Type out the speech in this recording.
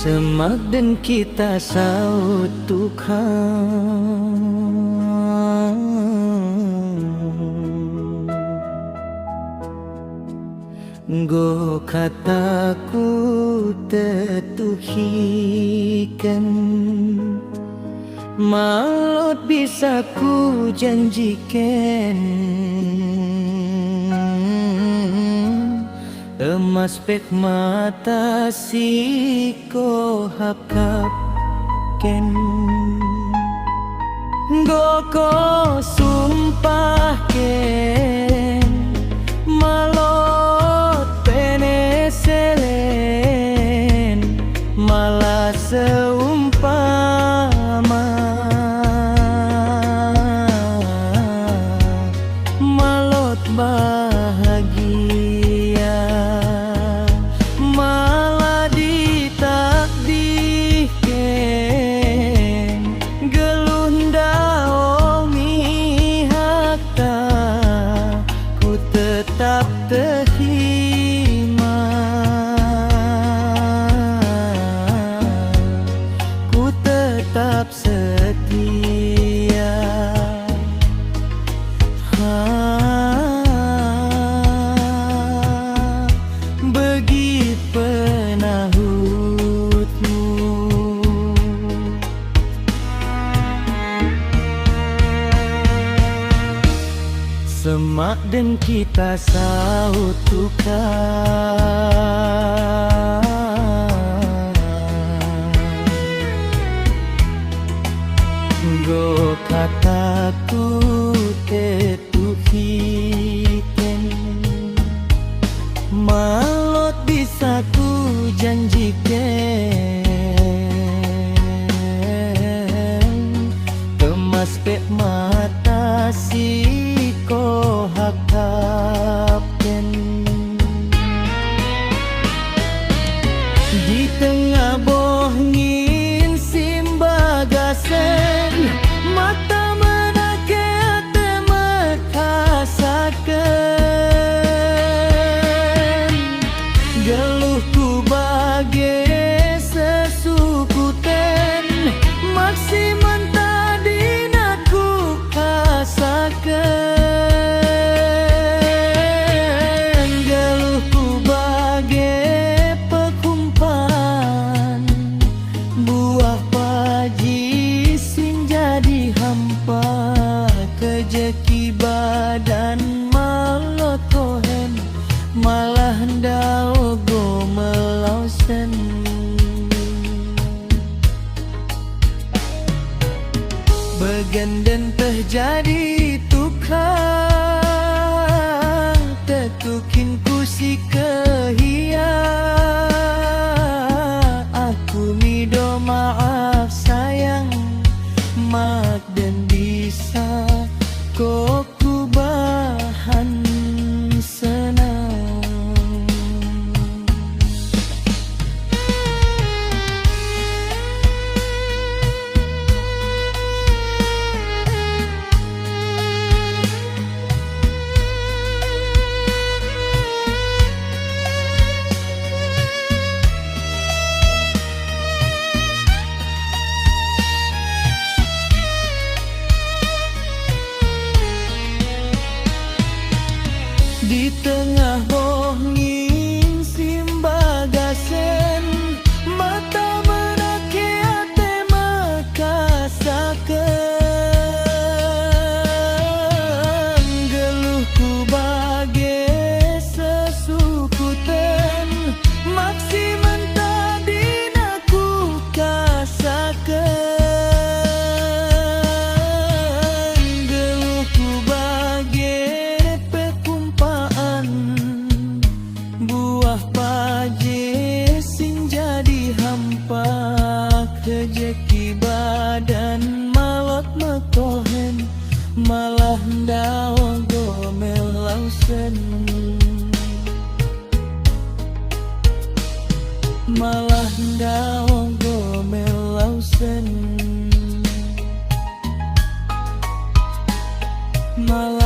Semak dan kita saut Tuhan. Go kataku tetuhikan, malot bisa ku janjikan. Emas pek mata si ko hakapken, go ko sumpah ken, malot peneselen, malah seumpama malot bahagia. Tetap terima, ku tetap setia. Bagi penahutmu, semak dan kita saut Tuhan. Go kataku tetuhiken, malot bisa ku janjikan. Kemas pek mata si ko hakapken, di tengah bohngin simbagasen, mata menake ate mekasaken. Geluhku bagai sesukuten, maksiman tadi naku kasaken. Kejeki badan malot kohen, malah ndao go melausen. Begenden terjadi tukang, tetukin ku si kehia. Aku mido maaf sayang, mak dan bisa kok ku bahan senang. Di tengah bohngin simbagasen, mata menake ate mekasaken. Geluhku bagai sesukuten, maksiman tadi naku kasaken. Kejeki badan malot mekohen, malah ndao go melausen. Malah ndao go melausen. Malah